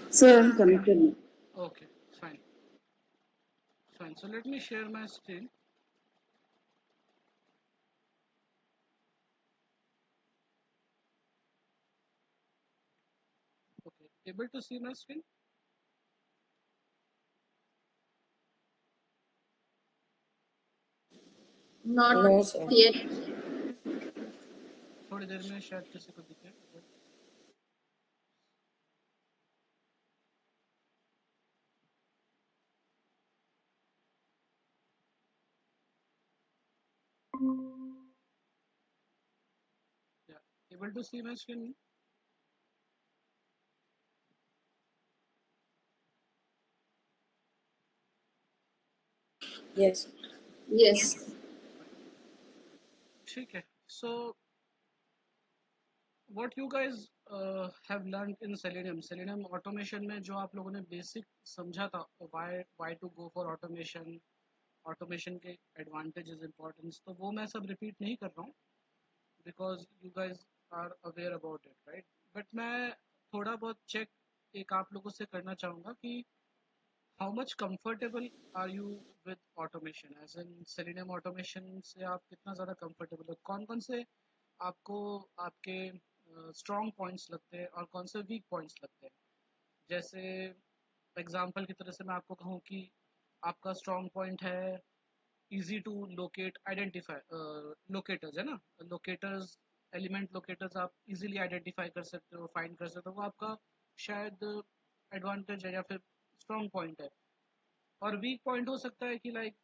Sir, I'm connected now. Okay, fine. Fine. So let me share my screen. Okay, able to see my screen? Not No, sir. yet. थोड़ी देर में शायद किसी को दिखे. Yeah, able to see my screen? Yes. Yes. ठीक है. So what you guys have learned in Selenium automation में जो आप लोगों ने basic समझा था, why to go for automation के advantages importance, तो वो मैं सब repeat नहीं कर रहा हूँ because you guys are aware about it, right? But मैं थोड़ा बहुत check एक आप लोगों से करना चाहूँगा कि how much comfortable are you with automation, as in Selenium automation से आप कितना ज़्यादा comfortable हो, कौन कौन से आपको आपके स्ट्रॉन्ग पॉइंट्स लगते हैं और कौन से वीक पॉइंट्स लगते हैं. जैसे एग्जांपल की तरह से मैं आपको कहूँ कि आपका स्ट्रॉन्ग पॉइंट है easy to locate identify locators, है ना, लोकेटर्स, एलिमेंट लोकेटर्स आप इजीली आइडेंटिफाई कर सकते हो, फाइंड कर सकते हो, वो आपका शायद एडवांटेज है या फिर स्ट्रॉन्ग पॉइंट है. और वीक पॉइंट हो सकता है कि लाइक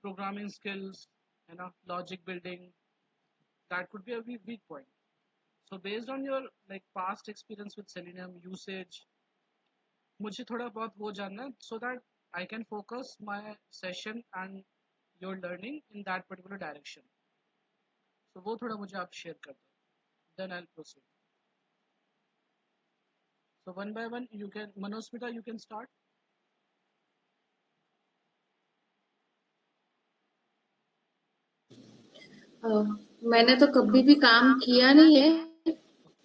प्रोग्रामिंग स्किल्स, है ना, logic building, that could be a weak point. So based on your like past experience with Selenium usage, मुझे थोड़ा बहुत वो जानना है so that I can focus my session and your learning in that particular direction. So वो थोड़ा मुझे आप share कर दो. Then I'll proceed. So one by one you can, Manosmita, you can start. मैंने तो कभी भी काम किया नहीं है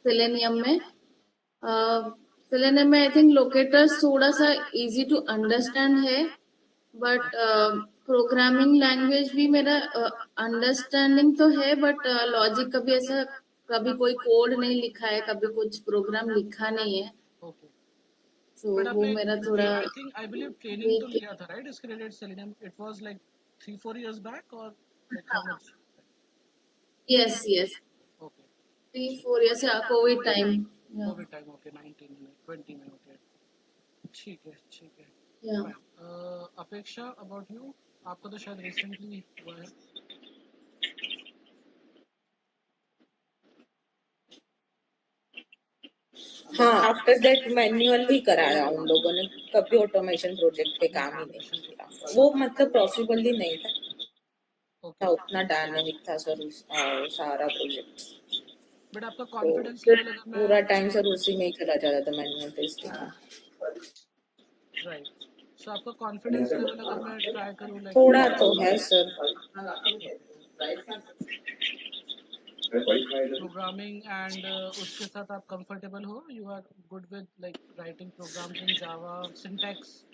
सेलेनियम में. सेलेनियम में आई थिंक लोकेटर्स थोड़ा सा इजी टू अंडरस्टैंड है, बट प्रोग्रामिंग लैंग्वेज भी मेरा अंडरस्टैंडिंग तो है, बट लॉजिक कभी ऐसा कभी कोई कोड नहीं लिखा है, कभी कुछ प्रोग्राम लिखा नहीं है. Okay. तो But वो आपने मेरा थोड़ा I think I believe training तो लिया था, right? इसके related Selenium. It was like 3-4 years back or like how much? Yes yes Okay. 3-4 years या Covid time. Covid time. Okay, 19 में 20 में. ओके, ठीक है, ठीक है. या फाइन. अपेक्षा, अबाउट यू, आपका तो शायद रिसेंटली हुआ है. हाँ, आफ्टर दैट मैन्युअल ही कराया उन लोगों ने, कभी ऑटोमेशन प्रोजेक्ट पे काम ही नहीं किया. वो मतलब पॉसिबल ही नहीं था. ओके. उतना डायनेमिक था सर सारा प्रोजेक्ट. बट आपका तो कॉन्फिडेंस लेवल अगर पूरा मैं टाइम सर उसी में ही चला जाता था मैन्युअल टेस्टिंग में. राइट. सो आपका कॉन्फिडेंस लेवल अगर मैं ट्राई करूँ लाइक थोड़ा तो है सर. प्रोग्रामिंग एंड उसके साथ आप कंफर्टेबल हो, you are good with like writing programs in Java, syntax.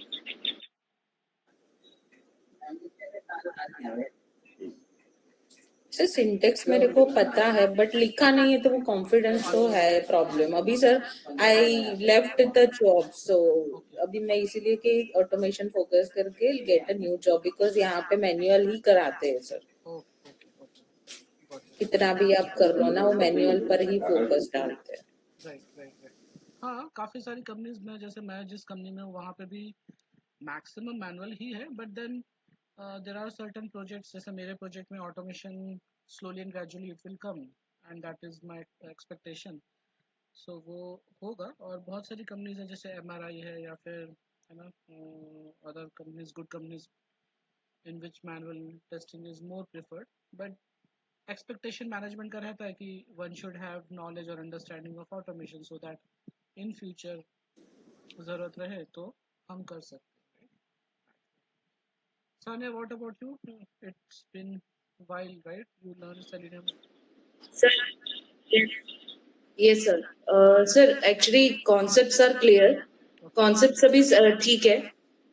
Sir syntax मेरे को पता है बट लिखा नहीं है, तो वो कॉन्फिडेंस तो है प्रॉब्लम. अभी sir I left the job, so अभी मैं इसीलिए कि ऑटोमेशन फोकस करके get a new job, because यहाँ पे मैन्युअल ही कराते हैं sir. Okay, okay, okay, got it. कितना भी आप कर लो ना, वो मैन्युअल पर ही फोकस डालते हैं. Right, right, right. हाँ, काफ़ी सारी कंपनीज में, जैसे मैं जिस कंपनी में हूँ वहाँ पे भी मैक्सिमम मैनुअल ही है, but then there are certain projects, जैसे मेरे प्रोजेक्ट में automation slowly and gradually it will come, and that is my expectation. So वो होगा. और बहुत सारी कंपनीज हैं जैसे MRI है या फिर, है ना, other companies, good companies in which manual testing is more preferred. But expectation management का रहता है कि वन शुड हैव नॉलेज और understanding of automation so that in future ज़रूरत रहे तो हम कर सकते हैं. Sanya, what about you? It's been a while, right? You learned Selenium. Yes sir. Sir actually concepts are clear, concept सभी ठीक है।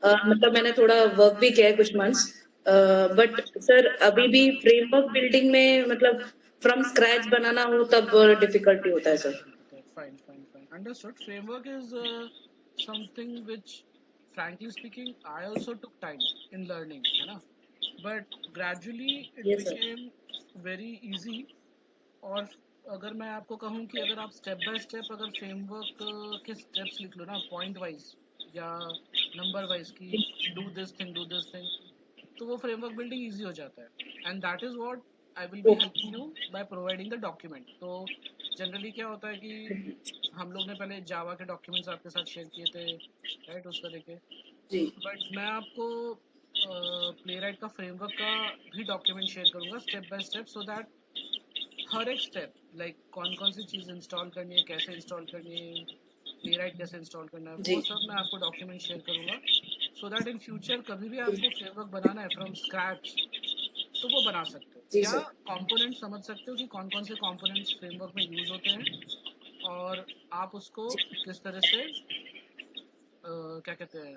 मतलब मैंने थोड़ा वर्क भी किया है कुछ मंथ्स, बट सर अभी भी फ्रेमवर्क बिल्डिंग में मतलब फ्रॉम स्क्रैच बनाना हो तब डिफिकल्टी होता है sir. Fine, fine, fine. Understood. Framework is something which, frankly speaking, I also took time in learning, है ना? But gradually it yes sir. became very easy. और अगर मैं आपको कहूँ कि अगर आप स्टेप बाय स्टेप अगर फ्रेमवर्क के स्टेप्स लिख लो ना पॉइंट वाइज या नंबर वाइज कि डू दिस थिंग, तो वो फ्रेमवर्क बिल्डिंग इजी हो जाता है। And that is what I will be helping you by providing the document. तो जनरली क्या होता है कि हम लोग ने पहले जावा के डॉक्यूमेंट्स आपके साथ शेयर किए थे, राइट, उस तरह के। जी बट मैं आपको प्ले राइट का फ्रेमवर्क का भी डॉक्यूमेंट शेयर करूंगा step by step, so that हर एक स्टेप लाइक कौन कौन सी चीज़ इंस्टॉल करनी है, कैसे इंस्टॉल करनी है, प्ले राइट कैसे इंस्टॉल करना है, जी वो सब मैं आपको डॉक्यूमेंट शेयर करूंगा। सो दैट इन फ्यूचर कभी भी आपको फ्रेमवर्क बनाना है फ्रॉम स्क्रैच तो वो बना सकते हो, जी या सर। कंपोनेंट समझ सकते हो कि कौन कौन से कंपोनेंट्स फ्रेमवर्क में यूज होते हैं, और आप उसको किस तरह से क्या कहते हैं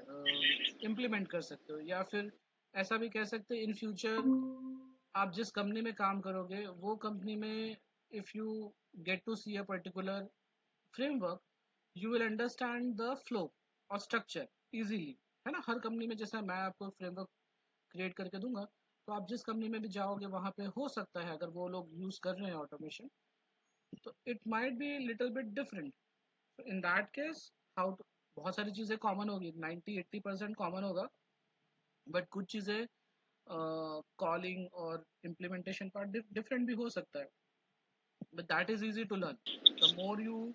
इम्प्लीमेंट कर सकते हो। या फिर ऐसा भी कह सकते हैं इन फ्यूचर आप जिस कंपनी में काम करोगे वो कंपनी में if you get to see a particular framework, you will understand the flow और स्ट्रक्चर इजीली, है ना? हर कंपनी में जैसा मैं आपको फ्रेमवर्क क्रिएट करके दूंगा, तो आप जिस कंपनी में भी जाओगे वहाँ पे हो सकता है अगर वो लोग यूज़ कर रहे हैं ऑटोमेशन, तो it might be little bit different. In that case how to, बहुत सारी चीज़ें कॉमन होगी, 90-80% कॉमन होगा, बट कुछ चीज़ें कॉलिंग और इम्प्लीमेंटेशन पार्ट डिफरेंट भी हो सकता है, but that is easy to learn the more you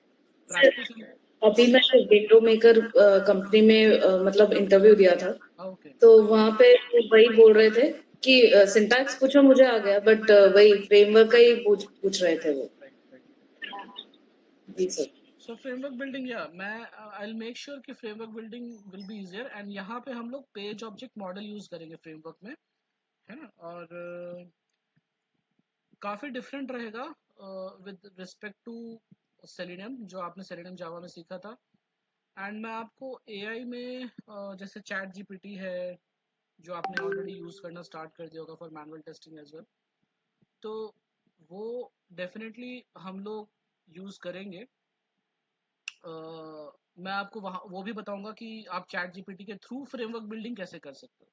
sir practice in. अभी मैं विंडो मेकर कंपनी में मतलब इंटरव्यू दिया था, ओके, तो वहाँ पे वही बोल रहे थे कि सिंटैक्स पूछो मुझे आ गया, बट वही फ्रेमवर्क का ही पूछ रहे थे वो। Right, right. जी sir. So framework building, yeah मैं आई विल मेक श्योर कि framework building will be easier, and यहाँ पे हम लोग पेज ऑब्जेक्ट मॉडल यूज करेंगे फ्रेमवर्क में, है ना? और काफ़ी डिफरेंट रहेगा विद रिस्पेक्ट टू सेलेनियम जो आपने सेलेनियम जावा में सीखा था। एंड मैं आपको एआई में जैसे चैट जीपीटी है जो आपने ऑलरेडी यूज़ करना स्टार्ट कर दिया होगा for manual testing as well, तो वो डेफिनेटली हम लोग यूज़ करेंगे। मैं आपको वहाँ वो भी बताऊंगा कि आप चैट जीपीटी के थ्रू फ्रेमवर्क बिल्डिंग कैसे कर सकते हो,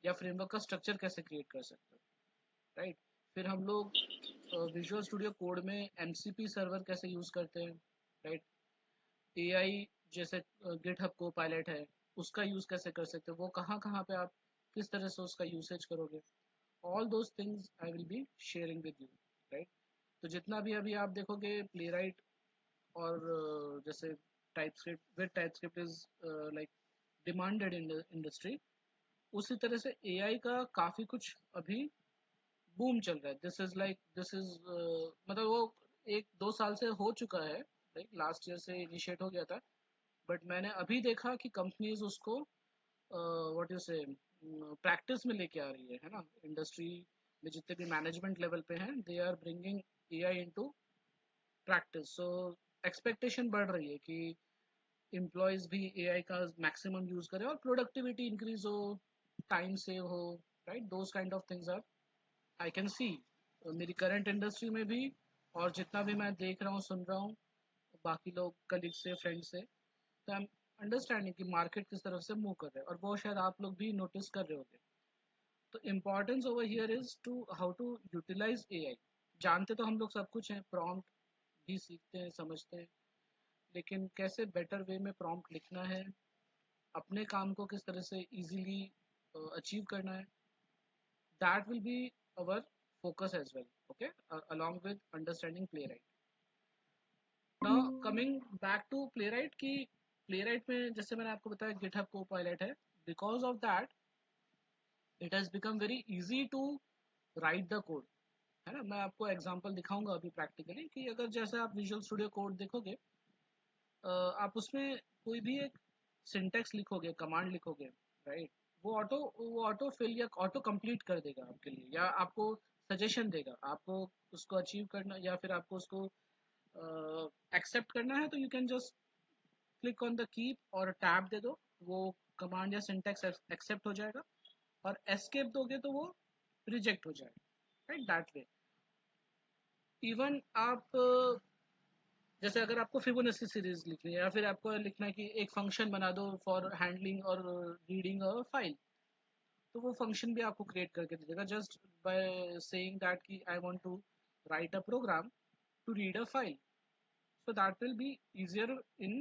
या फ्रेमवर्क का स्ट्रक्चर कैसे क्रिएट कर सकते हो, राइट? फिर हम लोग विजुअल स्टूडियो कोड में एमसीपी सर्वर कैसे यूज़ करते हैं, राइट? एआई जैसे गिटहब को पायलट है, उसका यूज़ कैसे कर सकते हो, वो कहाँ कहाँ पे आप किस तरह से उसका यूसेज करोगे, all those things I will be sharing with you, right? तो जितना भी अभी आप देखोगे प्ले राइट और जैसे TypeScript with TypeScript is like demanded in the industry, उसी तरह से एआई का काफ़ी कुछ अभी बूम चल रहा है। दिस इज मतलब वो 1-2 साल से हो चुका है, लाइक लास्ट ईयर से इनिशिएट हो गया था, बट मैंने अभी देखा कि कंपनीज उसको व्हाट यू से प्रैक्टिस में लेके आ रही है ना? इंडस्ट्री में जितने भी मैनेजमेंट लेवल पे हैं they are bringing AI into practice. So expectation बढ़ रही है कि एम्प्लॉयज भी एआई का मैक्सिमम यूज करें और प्रोडक्टिविटी इंक्रीज हो, टाइम सेव हो, right? Those kind of things are I can see मेरी करंट इंडस्ट्री में भी, और जितना भी मैं देख रहा हूँ सुन रहा हूँ बाकी लोग कलीग से फ्रेंड से, तो आई एम अंडरस्टैंडिंग कि मार्केट किस तरफ से मूव कर रहे हैं, और वो शायद आप लोग भी नोटिस कर रहे होंगे। तो importance over here is to how to utilise AI. जानते तो हम लोग सब कुछ हैं, प्रॉम्प्ट भी सीखते हैं समझते हैं, लेकिन कैसे बेटर वे में प्रॉम्प्ट लिखना है, अपने काम को किस तरह से इजीली अचीव करना है, that will be our focus as well, okay, along with understanding playwright. Now coming back to playwright की, playwright में जैसे मैंने आपको बताया GitHub Copilot है, because of that it has become very easy to write the code, है ना? मैं आपको एग्जांपल दिखाऊंगा अभी प्रैक्टिकली कि अगर जैसे आप विजुअल स्टूडियो कोड देखोगे, आप उसमें कोई भी एक सिंटेक्स लिखोगे, कमांड लिखोगे, राइट? वो ऑटो फिल या ऑटो कंप्लीट कर देगा आपके लिए, या आपको सजेशन देगा आपको उसको अचीव करना, या फिर आपको उसको एक्सेप्ट करना है तो you can just click on the keep और टैब दे दो, वो कमांड या सिंटैक्स एक्सेप्ट हो जाएगा, और एस्केप दोगे तो वो रिजेक्ट हो जाएगा, राइट, दैट वे। इवन आप जैसे अगर आपको फिबोनाची सीरीज लिखनी है या फिर आपको लिखना है कि एक फंक्शन बना दो फॉर हैंडलिंग और रीडिंग अ फाइल, तो वो फंक्शन भी आपको क्रिएट करके दे देगा जस्ट बाय सेइंग दैट कि I want to write a program to read a file, so that will be easier in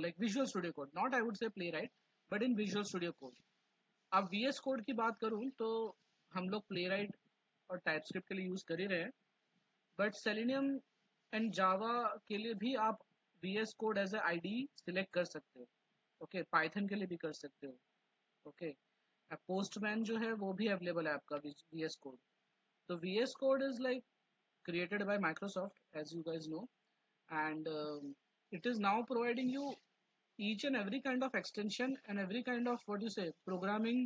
like Visual Studio Code, not I would say Playwright, but in Visual Studio Code। अब VS Code की बात करूँ तो हम लोग Playwright और TypeScript के लिए यूज़ कर ही रहे हैं, बट Selenium एंड Java के लिए भी आप VS Code as a IDE select कर सकते हो, ओके, Python के लिए भी कर सकते हो, ओके। Postman जो है वो भी अवेलेबल है आपका VS Code। तो VS Code is like created by Microsoft, as you guys know, and it is now providing you each and every kind of extension and every kind of what you say programming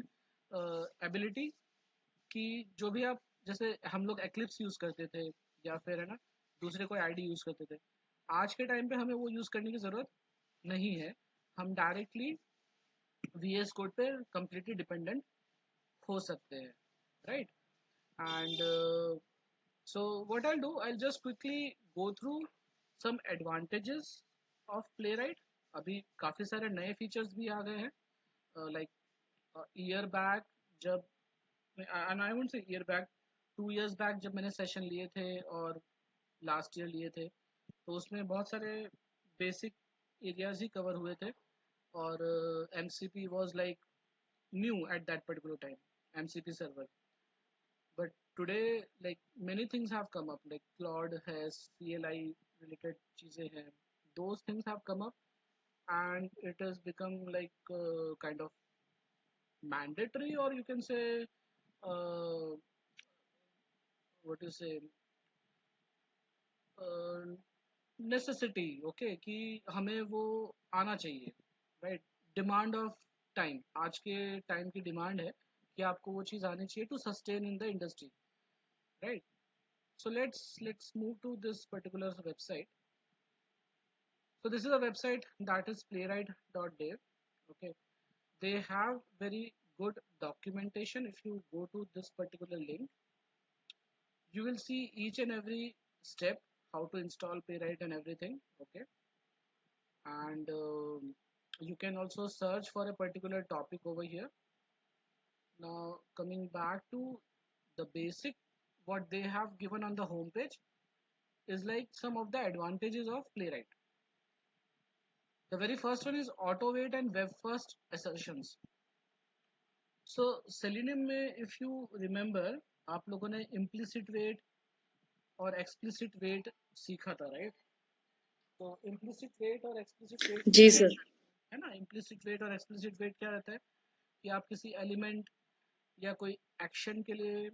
ability, कि जो भी आप, जैसे हम लोग Eclipse use करते थे या फिर है ना दूसरे कोई आईडी यूज करते थे, आज के टाइम पे हमें वो यूज करने की जरूरत नहीं है, हम डायरेक्टली VS कोड पे completely डिपेंडेंट हो सकते हैं, right. And so what I'll do, I'll just quickly go through some advantages of Playwright। अभी काफ़ी सारे नए फीचर्स भी आ गए हैं, लाइक ईयर बैक, जब and I won't say year back, 2 years back जब मैंने सेशन लिए थे और लास्ट ईयर लिए थे, तो उसमें बहुत सारे बेसिक एरियाज ही कवर हुए थे, और MCP was like new at that particular time, MCP server। But today like many things have come up, like Claude has CLI related चीजें हैं, those things have come up and it has become like kind of mandatory, or you can say uh, what you say necessity, okay, कि हमें वो आना चाहिए, right. Demand of time, आज के time की डिमांड है कि आपको वो चीज़ आनी चाहिए to sustain in the industry, right. So let's move to this particular website। So this is a website that is playwright.dev, okay। They have very good documentation. If you go to this particular link, you will see each and every step, how to install Playwright and everything, okay। And you can also search for a particular topic over here। Now coming back to the basic, what they have given on the home page is like some of the advantages of Playwright। The very first one is auto weight and web first assertions। So Selenium में if you remember, आप लोगों ने implicit weight और explicit weight सीखा था, right. तो implicit weight और explicit weight जी में सर। है ना, implicit weight और explicit weight क्या रहता है कि आप किसी एलिमेंट या कोई एक्शन के लिए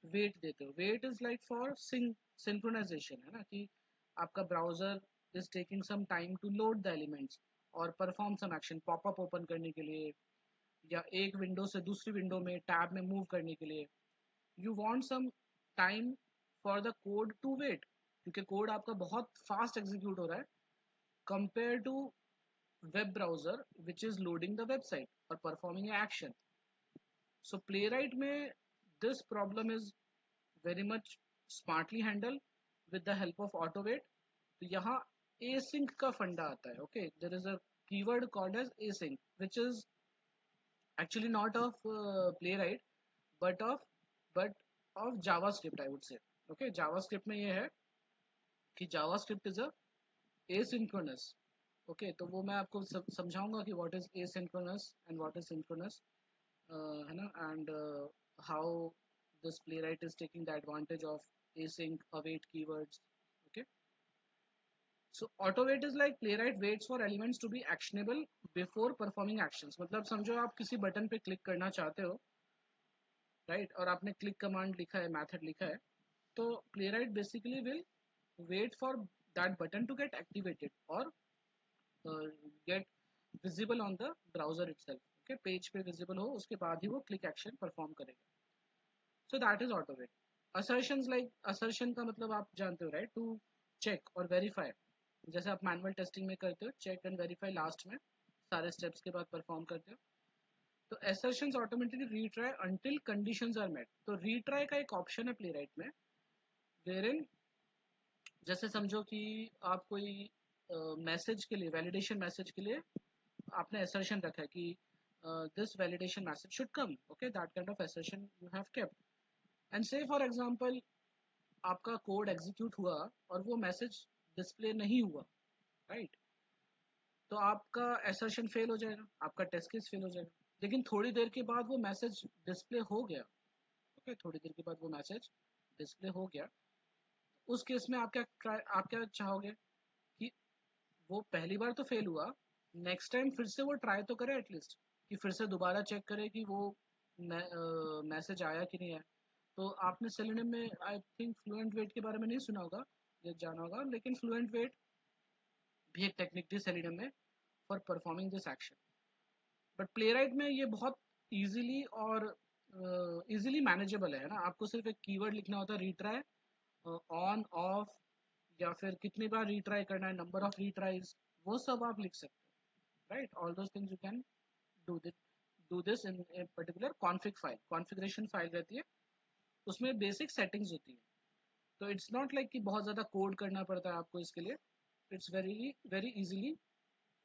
वेट देते हो। Wait is like for synchronization, है ना, कि आपका browser is taking some time to load the elements और perform some action, popup open करने के लिए या एक विंडो से दूसरी विंडो में टैब में मूव करने के लिए। You want some time for the code to wait, क्योंकि कोड आपका बहुत फास्ट एग्जीक्यूट हो रहा है compare to web browser which is loading the website और परफॉर्मिंग एक्शन। So Playwright में this problem is very much smartly handled with the help of AutoWait। तो यहाँ async का फंडा आता है, okay। There is a keyword called as async, which is actually not of Playwright, but of JavaScript, I would say, okay। JavaScript में ये है कि JavaScript is a asynchronous, okay। तो वो मैं आपको समझाऊंगा कि what is asynchronous and what is synchronous, है ना, and how this Playwright is taking the advantage of async await keywords, okay। So auto-wait is like Playwright waits for elements to be actionable before performing actions। मतलब समझो आप किसी button पे click करना चाहते हो, राइट, और आपने क्लिक कमांड लिखा है, मेथड लिखा है, तो Playwright basically will wait for that button to get activated or get visible on the browser itself, okay। Page पे visible हो उसके बाद ही वो क्लिक एक्शन परफॉर्म करेगा। So that is auto wait। Assertions, like assertion का मतलब आप जानते हो, right, to चेक और वेरीफाई, जैसे आप मैनुअल टेस्टिंग में करते हो, चेक एंड वेरीफाई लास्ट में सारे स्टेप्स के बाद परफॉर्म करते हो। तो assertions automatically retry until conditions are met। तो retry का एक ऑप्शन है प्लेराइट में, wherein जैसे समझो कि आप कोई मैसेज के लिए, वैलिडेशन मैसेज के लिए आपने assertion रखा है कि this validation message should come, okay, that kind of assertion you have kept, and say for example आपका कोड एग्जीक्यूट हुआ और वो मैसेज डिस्प्ले नहीं हुआ, राइट, तो आपका assertion फेल हो जाएगा, आपका टेस्ट केस फेल हो जाएगा। लेकिन थोड़ी देर के बाद वो मैसेज डिस्प्ले हो गया, ओके, थोड़ी देर के बाद वो मैसेज डिस्प्ले हो गया, उस केस में आप क्या चाहोगे कि वो पहली बार तो फेल हुआ, नेक्स्ट टाइम फिर से वो ट्राई तो करे एटलीस्ट, कि फिर से दोबारा चेक करे कि वो मैसेज आया कि नहीं आया। तो आपने सेलेनियम में आई थिंक फ्लुएंट वेट के बारे में नहीं सुना होगा या जाना होगा, लेकिन फ्लुएंट वेट भी एक टेक्निक थी सेलेनियम में for performing this action. But Playwright में ये बहुत इजीली और इजीली मैनेजेबल है ना, आपको सिर्फ एक कीवर्ड लिखना होता है, रीट्राई, ऑन ऑफ, या फिर कितनी बार रीट्राई करना है, नंबर ऑफ रीट्राइज, वो सब आप लिख सकते हो, right. All those things you can do this in a particular config file, configuration file रहती है, उसमें बेसिक सेटिंग्स होती है। तो इट्स नॉट लाइक कि बहुत ज़्यादा कोड करना पड़ता है आपको इसके लिए, it's very very easily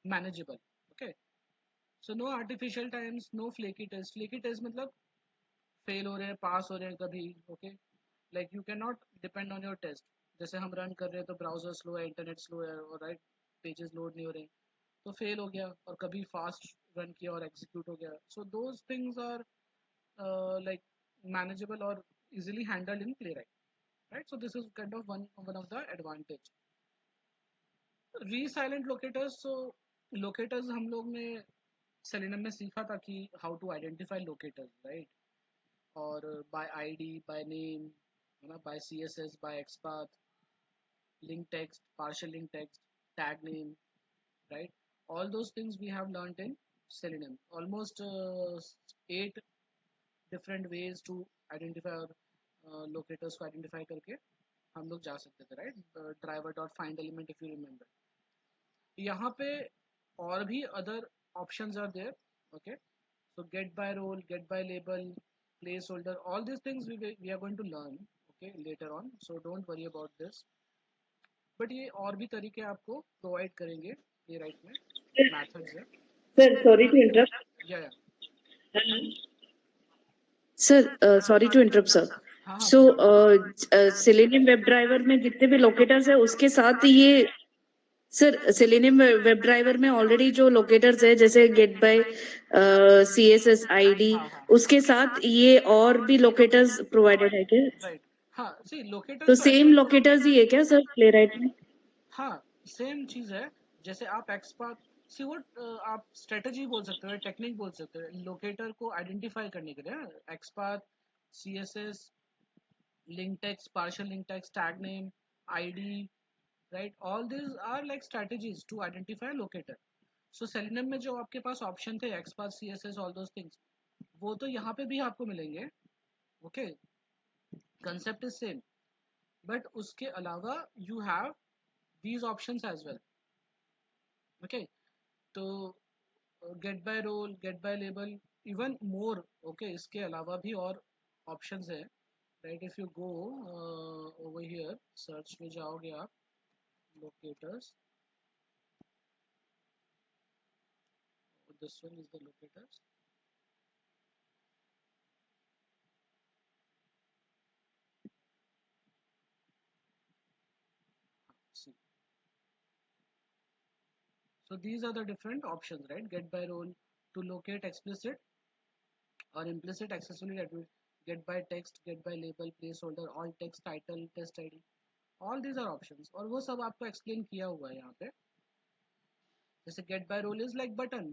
manageable, okay. So no artificial times, no flaky test. Flaky test मतलब फेल हो रहे हैं, पास हो रहे हैं कभी, okay, like you can not depend on your test. जैसे हम रन कर रहे हैं तो ब्राउजर स्लो है, इंटरनेट स्लो है, और राइट पेजेस लोड नहीं हो रहे, तो फेल हो गया, और कभी फास्ट रन किया और एग्जीक्यूट हो गया। So those things are like manageable और easily handled in Playwright, right. So this is kind of one of the advantage. Resilient locators, so locators हम लोग ने सेलेनियम में सीखा था कि how to identify locators, right, और बाय आईडी, बाय नेम, है ना, by CSS, by XPath, link text, partial link text, tag name, right, all those things we have learned in selenium, almost 8 different ways to identify और locators को identify करके हम लोग जा सकते थे, right, driver dot find element if you remember। यहाँ पे और भी other options are there, okay, so get by role, get by label, placeholder, all these things we are going to learn, okay, later on, so don't worry about this। But ये और भी तरीके आपको provide करेंगे playwright में, methods है। Sir sorry to interrupt. Yeah sir sorry to interrupt sir. हाँ so selenium web driver में जितने भी लोकेटर्स है उसके साथ ये, सर सेलेनियम वेब ड्राइवर में ऑलरेडी जो लोकेटर्स है जैसे गेट बाय CSS ID, उसके साथ ये और भी लोकेटर्स प्रोवाइडेड है क्या? राइट, हाँ, सी लोकेटर्स तो सेम लोकेटर्स ही है क्या सर प्लेराइट में? हाँ, सेम चीज है। जैसे आप एक्सपाथ, सी वो आप स्ट्रेटजी बोल सकते हो, टेक्निक बोल सकते हो लोकेटर को आइडेंटिफाई करने के लिए। XPath, CSS, link text, partial link text, tag name, ID, right, all these are like strategies to identify locator। so selenium में जो आपके पास ऑप्शन थे XPath, CSS, all those things, वो तो यहाँ पे भी आपको मिलेंगे, okay, concept is same, but उसके अलावा you have these options as well, okay। तो get by role, get by label, even more, okay, इसके अलावा भी और options है, right। if you go over here, search में जाओगे आप, locators, this one is the locators। See, so these are the different options, right? Get by role to locate explicit or implicit accessibility attribute, get by text, get by label, placeholder, all text, title, test ID, all these are options, और वो सब आपको explain किया हुआ है यहाँ पे। जैसे get by role is like button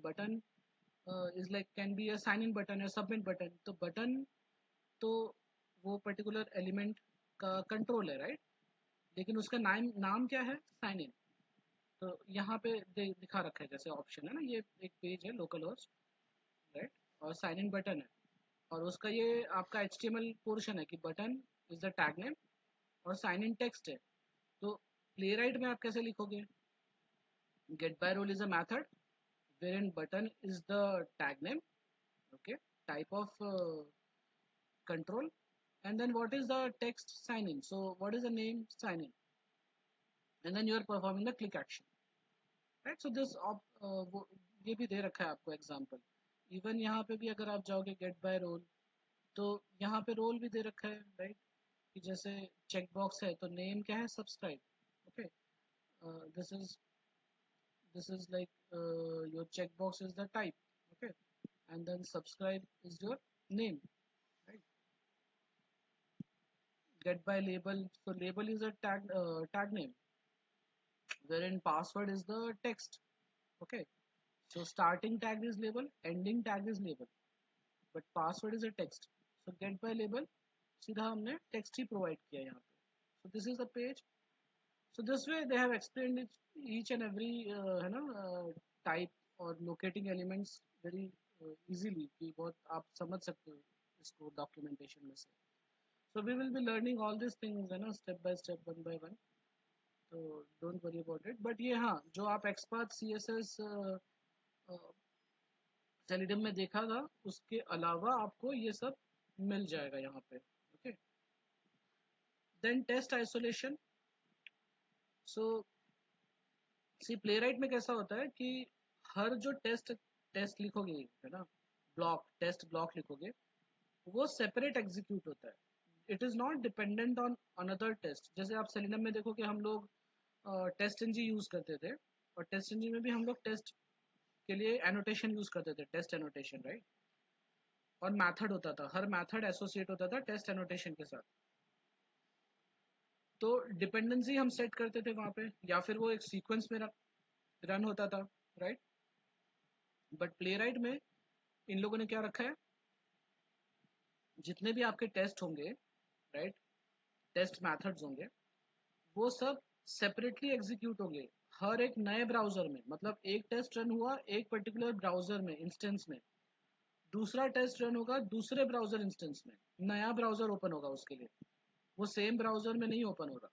is like can be a sign in button या submit button। तो button तो वो particular element का control है, right, लेकिन उसका नाम क्या है, sign in। तो यहाँ पे दिखा रखा है जैसे ऑप्शन है ना, ये एक पेज है लोकल होस्ट, राइट, और साइन इन बटन है, और उसका ये आपका HTML पोर्शन है कि button is the tag name और साइन इन टेक्स्ट है। तो प्लेराइट में आप कैसे लिखोगे? Get by role is a method wherein button is the tag name, okay, type of control, and then what is the text sign in, so what is the name sign in, and then you are performing the click action, right? So this ये भी दे रखा है आपको example. Even यहाँ पे भी अगर आप जाओगे गेट बाय रोल, तो यहाँ पे रोल भी दे रखा है, राइट? कि जैसे चेक बॉक्स है तो नेम क्या है? Subscribe, okay. This is like your checkbox is the type, okay, and then subscribe is your name, right? Get by label, so label is a tag name, wherein password is the text, okay. So starting tag is label, ending tag is label, but password is a text. So get by label सीधा हमने text ही provide किया यहाँ पे. So this is the page. So this way they have explained it, each and every है ना type और locating elements very easily कि बहुत आप समझ सकते हो इसको documentation में से. So we will be learning all these things है ना step by step, one by one. So don't worry about it. But ये हाँ, जो आप XPath CSS Selenium में देखा था, उसके अलावा आपको ये सब मिल जाएगा यहाँ पे, okay. Then test isolation. So सी प्लेराइट में कैसा होता है कि हर जो टेस्ट लिखोगे है ना, टेस्ट ब्लॉक लिखोगे, वो सेपरेट एग्जीक्यूट होता है. It is not dependent on another test. जैसे आप सेलिनम में देखो कि हम लोग टेस्ट एनजी यूज करते थे, और टेस्ट एनजी में भी हम लोग टेस्ट के लिए एनोटेशन यूज करते थे, टेस्ट एनोटेशन, राइट? और मैथड होता था, हर मैथड एसोसिएट होता था टेस्ट एनोटेशन के साथ. तो डिपेंडेंसी हम सेट करते थे वहां पे, या फिर वो एक सीक्वेंस में रन होता था, राइट? बट प्लेराइट में इन लोगों ने क्या रखा है, जितने भी आपके टेस्ट होंगे, राइट, टेस्ट मेथड्स होंगे, वो सब सेपरेटली एग्जीक्यूट होंगे हर एक नए ब्राउजर में. मतलब एक टेस्ट रन हुआ एक पर्टिकुलर ब्राउजर में, इंस्टेंस में, दूसरा टेस्ट रन होगा दूसरे ब्राउजर इंस्टेंस में, नया ब्राउजर ओपन होगा उसके लिए, वो सेम ब्राउजर में नहीं ओपन होगा,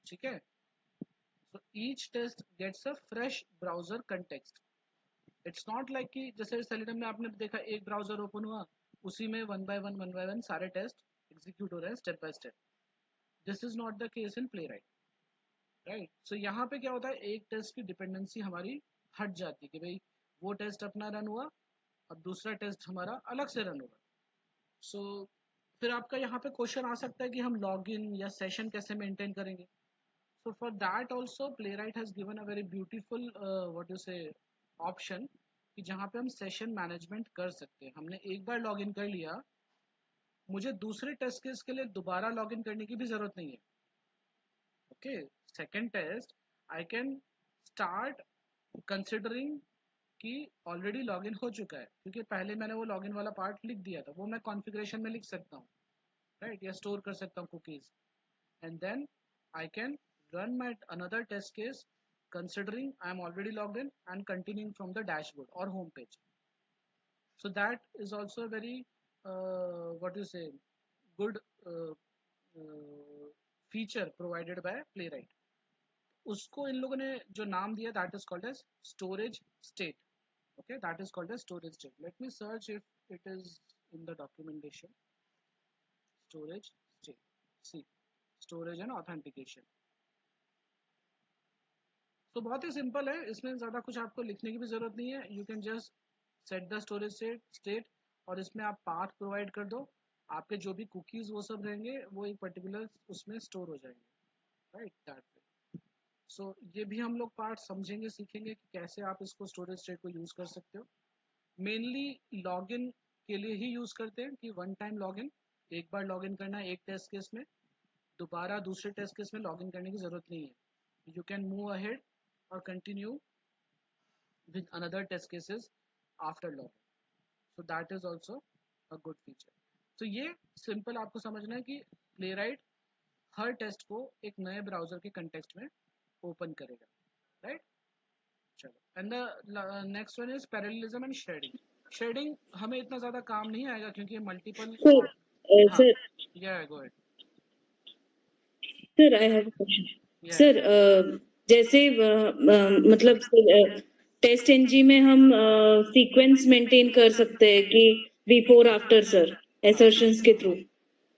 ठीक है? So each test gets a fresh browser context. It's not like कि जैसे सेलिनम में आपने देखा एक ब्राउजर ओपन हुआ, उसी में वन बाय वन सारे टेस्ट एग्जीक्यूट हो रहे हैं step by step. This is not the case in Playwright, right? So यहाँ पे क्या होता है, एक टेस्ट की डिपेंडेंसी हमारी हट जाती है कि भाई वो टेस्ट अपना रन हुआ, अब दूसरा टेस्ट हमारा अलग से रन होगा. सो फिर आपका यहाँ पे क्वेश्चन आ सकता है कि हम लॉगिन या सेशन कैसे मेंटेन करेंगे. So for that also playwright has given a very beautiful what you से ऑप्शन, कि जहाँ पे हम सेशन मैनेजमेंट कर सकते हैं. हमने एक बार लॉगिन कर लिया, मुझे दूसरे टेस्ट केस के लिए दोबारा लॉगिन करने की भी जरूरत नहीं है, okay. Second test I can start considering कि ऑलरेडी लॉगिन हो चुका है, क्योंकि पहले मैंने वो लॉगिन वाला पार्ट लिख दिया था, वो मैं कॉन्फ़िगरेशन में लिख सकता हूँ, राइट, या स्टोर कर सकता हूँ cookies, and then I can run my another test case considering I am already logged in and continuing from the dashboard or home page. So that is also a very what you say good feature provided by Playwright. उसको इन लोगों ने जो नाम दिया, that is called as storage state, okay, that is called as storage state. Let me search if it is in the documentation. Storage state, see, storage and authentication. तो बहुत ही simple है, इसमें ज़्यादा कुछ आपको लिखने की भी ज़रूरत नहीं है. You can just set the storage state, और इसमें आप पाथ प्रोवाइड कर दो, आपके जो भी कुकीज़ वो सब रहेंगे वो एक पर्टिकुलर उसमें स्टोर हो जाएंगे, राइट, दैट वे. सो ये भी हम लोग पार्ट समझेंगे, सीखेंगे कि कैसे आप इसको स्टोरेज स्टेट को यूज़ कर सकते हो. मेनली लॉगिन के लिए ही यूज़ करते हैं कि वन टाइम लॉगिन, एक बार लॉगिन करना है एक टेस्ट केस में, दोबारा दूसरे टेस्ट केस में लॉगिन करने की ज़रूरत नहीं है. You can move ahead or continue with another test cases after login. So that is also a good feature. So ये simple आपको समझना है कि Playwright हर टेस्ट को एक नए ब्राउजर के कंटेक्स्ट में ओपन करेगा, राइट? चलो, and the next one is parallelism and sharding. Sharding हमें इतना ज़्यादा काम नहीं आएगा क्योंकि मल्टीपल. Sir, हाँ, sir, yeah, go ahead. sir, I have a question. Yeah. Sir जैसे मतलब टेस्ट एनजी में हम सीक्वेंस मेंटेन कर सकते हैं कि बिफोर आफ्टर सर एसर्शंस के थ्रू,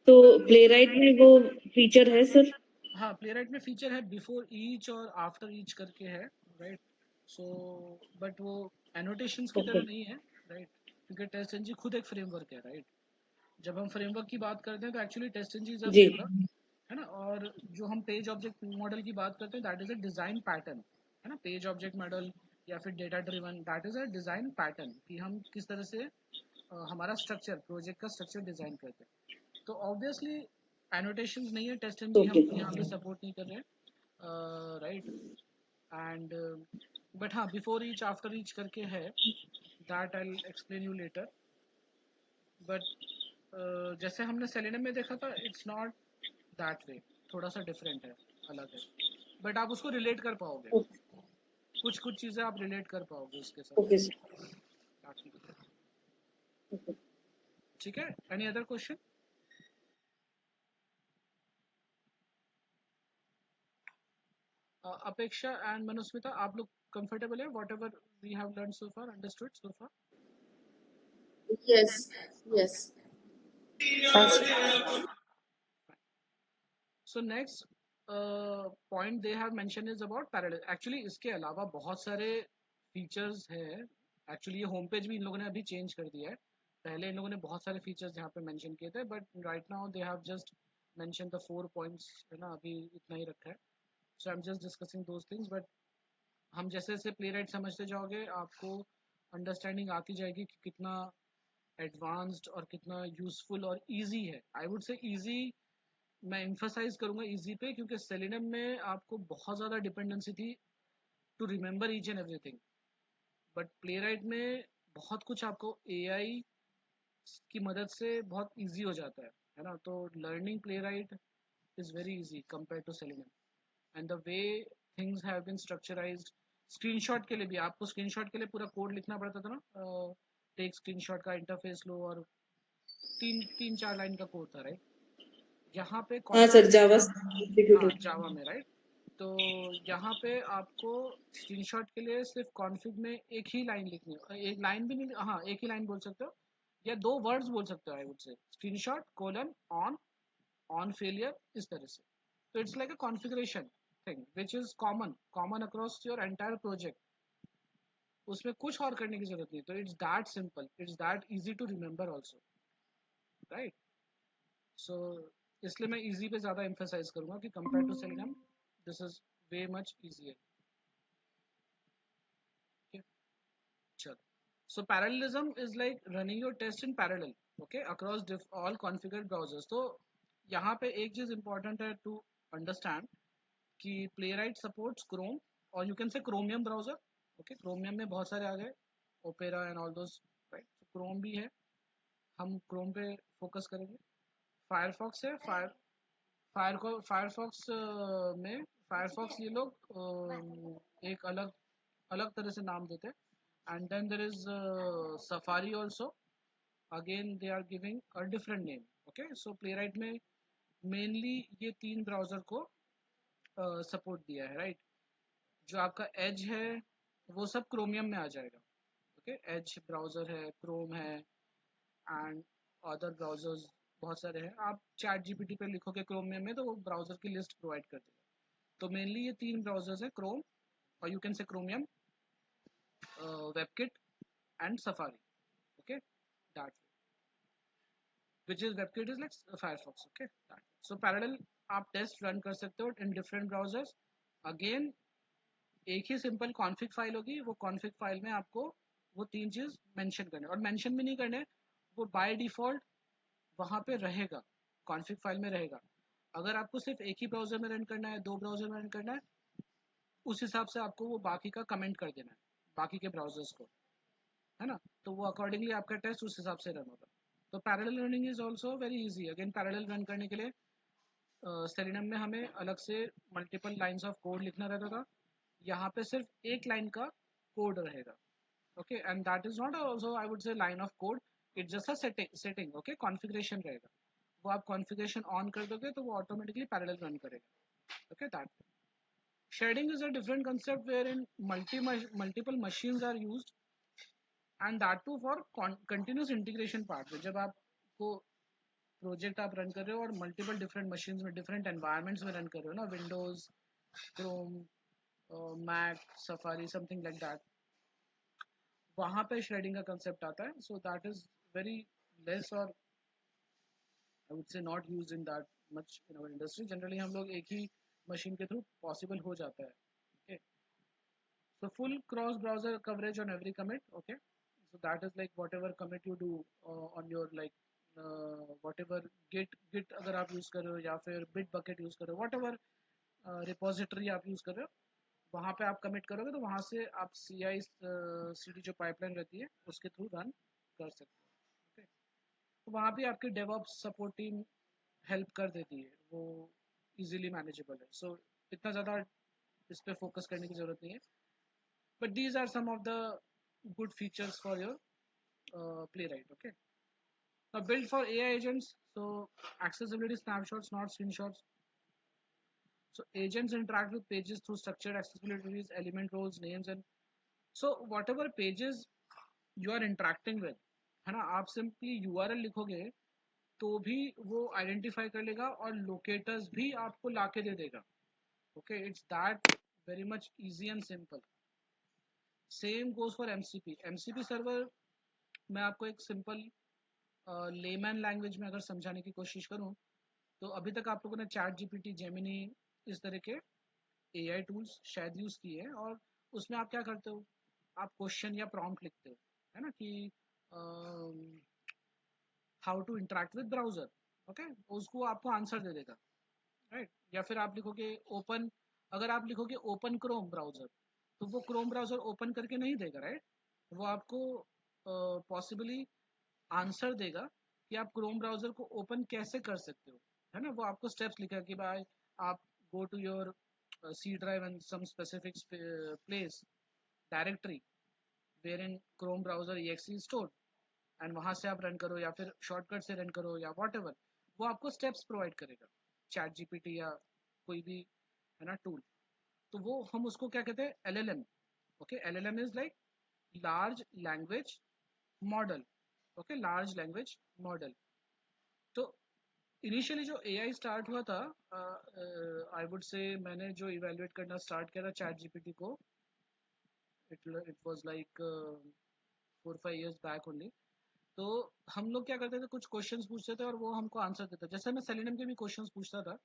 तो प्लेराइट में वो फीचर है सर? हाँ, प्लेराइट में फीचर है बिफोर ईच और आफ्टर ईच करके है, राइट? सो बट वो एनोटेशंस की ओके तरह नहीं है, राइट? क्योंकि टेस्ट एनजी खुद एक फ्रेमवर्क है, राइट? जब हम फ्रेमवर्क की बात करते हैं तो actually TestNG is a G framework, है ना? और जो हम पेज ऑब्जेक्ट मॉडल की बात करते हैं that is a design pattern, है ना? पेज ऑब्जेक्ट मॉडल या फिर data driven, that is a design pattern कि हम किस तरह से हमारा स्ट्रक्चर, प्रोजेक्ट का स्ट्रक्चर डिजाइन करते हैं। तो ऑब्वियसली एनोटेशंस नहीं है, टेस्ट एनजी ओके हम यहाँ पे सपोर्ट नहीं कर रहे हैं, राइट? एंड बट हाँ, बिफोर ईच आफ्टर ईच करके है, that I explain you later. But जैसे हमने सेलेनियम में देखा था, इट्स नॉट दैट वे, थोड़ा सा डिफरेंट है, अलग है। बट आप उसको रिलेट कर पाओगे, कुछ कुछ चीज़ें आप रिलेट कर पाओगे उसके ओके साथ। सर ठीक है, any other question? Apeksha and Manusmita, आप लोग कंफर्टेबल है whatever we have learn so far, understood so far? Yes, yes. हाँ सर। So next point they have mention is about parallel. Actually इसके अलावा बहुत सारे फीचर्स है। एक्चुअली ये होम पेज भी इन लोगों ने अभी चेंज कर दिया है। पहले इन लोगों ने बहुत सारे फीचर्स यहाँ पे मेंशन किए थे, but right now they have just mention the 4 points, है ना? अभी इतना ही रखा है। So I am just discussing those things. But हम जैसे जैसे प्ले राइट समझते जाओगे, आपको अंडरस्टैंडिंग आती जाएगी कि कितना एडवांस्ड और कितना यूजफुल और ईजी है। आई वुड से ईजी, मैं एम्फसाइज करूंगा इजी पे, क्योंकि सेलेनियम में आपको बहुत ज़्यादा डिपेंडेंसी थी to remember each and everything. But Playwright में बहुत कुछ आपको एआई की मदद से बहुत इजी हो जाता है ना? तो learning Playwright is very easy compare to Selenium. And the way things have been structurized, screenshot के लिए भी आपको स्क्रीनशॉट के लिए पूरा कोड लिखना पड़ता था ना। टेक स्क्रीनशॉट का इंटरफेस लो और तीन तीन चार लाइन का कोड था, राइट? यहाँ पे हाँ सर जावा हाँ, एग्जीक्यूटिव जावा में, राइट? तो यहाँ पे आपको स्क्रीनशॉट के लिए सिर्फ कॉन्फ़िग में एक ही लाइन लिखनी है, एक लाइन भी नहीं, हाँ एक ही लाइन बोल सकते हो या 2 वर्ड्स बोल सकते हो। I would say screenshot colon on failure, इस तरह से। तो it's like a configuration thing which is common across your entire project. उसमें कुछ और करने की जरूरत नहीं। तो it's that simple, it's that easy to remember also, right? So इसलिए मैं इजी पे ज़्यादा एम्फेसाइज करूंगा कि compare to Selenium this is way much easier. चलो, so parallelism is like running your test in parallel, okay, across all configured browsers। तो यहाँ पे एक चीज important है to understand कि playwright supports chrome और you can say chromium browser, okay? chromium में बहुत सारे आ गए, opera and all those, right? so chrome भी है, हम chrome पे focus करेंगे। firefox है, फायरफॉक्स में फायरफॉक्स ये लोग एक अलग अलग तरह से नाम देते हैं। and then there is Safari also, again they are giving a different name, okay? so playwright में mainly ये 3 ब्राउज़र को सपोर्ट दिया है, राइट? जो आपका एज है वो सब क्रोमियम में आ जाएगा, ओके? एज ब्राउज़र है, क्रोम है एंड अदर ब्राउज़र्स बहुत सारे हैं। आप चैट जीपीटी पे लिखोगे क्रोमियम में तो वो ब्राउज़र की लिस्ट प्रोवाइड कर देगा। तो मेनली ये 3 ब्राउज़र्स हैं, क्रोम और यू कैन से chromium, WebKit and safari, okay? that which is WebKit is like Firefox, okay? that so parallel आप टेस्ट रन कर सकते हो इन डिफरेंट ब्राउजर्स। अगेन एक ही सिंपल कॉन्फ़िग फाइल होगी, वो कॉन्फ़िग फाइल में आपको वो 3 चीज मेंशन करने, और मेंशन भी नहीं करने, वो बाय डिफॉल्ट वहां पे रहेगा, कॉन्फ़िग फाइल में रहेगा। अगर आपको सिर्फ एक ही ब्राउजर में रन करना है, 2 ब्राउजर में रन करना है, उस हिसाब से आपको वो बाकी का कमेंट कर देना है बाकी के ब्राउजर्स को, है ना? तो वो अकॉर्डिंगली आपका टेस्ट उस हिसाब से रन होगा। तो parallel running is also very easy. Again parallel run करने के लिए सेलेनियम में हमें अलग से मल्टीपल लाइंस ऑफ कोड लिखना रहता था, यहाँ पे सिर्फ एक लाइन का कोड रहेगा, okay? And that is not also I would से line of code, it's just a setting, okay? Configuration रहेगा, वो आप कॉन्फ़िगरेशन ऑन कर दोगे तो वो ऑटोमेटिकली पैरेलल रन करेगा, okay? That Shading is a different concept wherein multiple machines are used, and that too for continuous integration part में जब आपको प्रोजेक्ट आप रन कर रहे हो और मल्टीपल डिफरेंट मशीन्स में डिफरेंट एनवायरनमेंट्स में रन कर रहे हो ना, Windows, Chrome, Mac, Safari, something like that, वहां पे श्रेडिंग का कंसेप्ट आता है. So that is very less और I would say not use in that much in our industry. Generally हम लोग एक ही मशीन के थ्रू पॉसिबल हो जाता है. Okay, so full cross browser coverage on every commit. Okay, so that is like whatever commit you do on your like whatever git अगर आप यूज कर रहे हो या फिर bitbucket यूज कर रहे हो, whatever रिपोजिटरी आप यूज कर रहे हो, वहां पे आप कमिट करोगे तो वहां से आप CI CD जो पाइपलाइन रहती है उसके थ्रू रन कर सकते हो. ओके, तो वहां भी आपकी डेवऑप्स सपोर्ट टीम हेल्प कर देती है, वो इजीली मैनेजेबल है. सो इतना ज़्यादा इस पे फोकस करने की ज़रूरत नहीं है. But these are some of the good features for your playwright. Okay, now built for AI agents. So accessibility snapshots, not screenshots. So agents interact with pages through structured accessibilities, element roles, names, and so whatever pages you are interacting with, है ना, आप simply URL लिखोगे तो भी वो identify कर लेगा और लोकेटर्स भी आपको लाके दे देगा. Okay, it's that very much easy and simple. Same goes for MCP. MCP server मैं आपको एक सिंपल लेमैन लैंग्वेज में अगर समझाने की कोशिश करूं तो अभी तक आप लोगों ने चैट जीपीटी, जेमिनी, इस तरह के AI टूल्स शायद यूज किए हैं, और उसमें आप क्या करते हो, आप क्वेश्चन या प्रॉम्प्ट लिखते हो, है ना, कि how to interact with browser. Okay, उसको आपको आंसर दे देगा, राइट. या फिर आप लिखोगे ओपन, अगर आप लिखोगे ओपन क्रोम ब्राउजर तो वो क्रोम ब्राउजर ओपन करके नहीं देगा, राइट. वो आपको पॉसिबली आंसर देगा कि आप क्रोम ब्राउजर को ओपन कैसे कर सकते हो, है ना. वो आपको स्टेप्स लिखा कि भाई आप go to your C drive and some specific place directory where in Chrome browser exe is stored, and वहां से आप रन करो या फिर शॉर्टकट से रन करो या वॉट एवर. वो आपको स्टेप्स प्रोवाइड करेगा, चैट जीपीटी या कोई भी, है ना, टूल. तो वो हम उसको क्या कहते हैं, LLM. Okay, LLM is like large language model. Okay, large language model. तो इनिशियली जो AI स्टार्ट हुआ था, आई वुड से मैंने जो इवेल्युएट करना स्टार्ट किया था चैट जीपीटी को, it was like 4-5 years back only. तो हम लोग क्या करते थे, कुछ क्वेश्चंस पूछते थे और वो हमको आंसर देता. जैसे मैं सेलेनियम के भी क्वेश्चंस पूछता था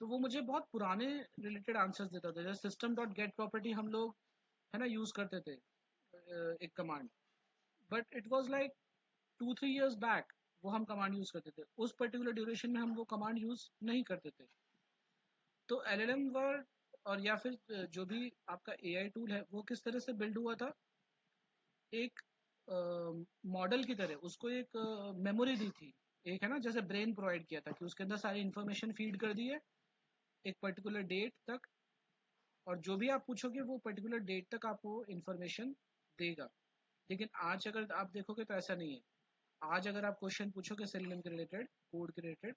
तो वो मुझे बहुत पुराने रिलेटेड आंसर्स देता था. जैसे सिस्टम डॉट गेट प्रॉपर्टी हम लोग, है ना, यूज करते थे एक command, but it was like 2-3 years back वो हम कमांड यूज करते थे. उस पर्टिकुलर ड्यूरेशन में हम वो कमांड यूज नहीं करते थे. तो LLM वर्ड और या फिर जो भी आपका AI टूल है वो किस तरह से बिल्ड हुआ था, एक मॉडल की तरह उसको एक मेमोरी दी थी, एक, है ना, जैसे ब्रेन प्रोवाइड किया था कि उसके अंदर सारी इंफॉर्मेशन फीड कर दी है एक पर्टिकुलर डेट तक, और जो भी आप पूछोगे वो पर्टिकुलर डेट तक आपको इंफॉर्मेशन देगा. लेकिन आज अगर आप देखोगे तो ऐसा नहीं है. आज अगर आप क्वेश्चन पूछोगे सेलेनियम के रिलेटेड, कोड के रिलेटेड,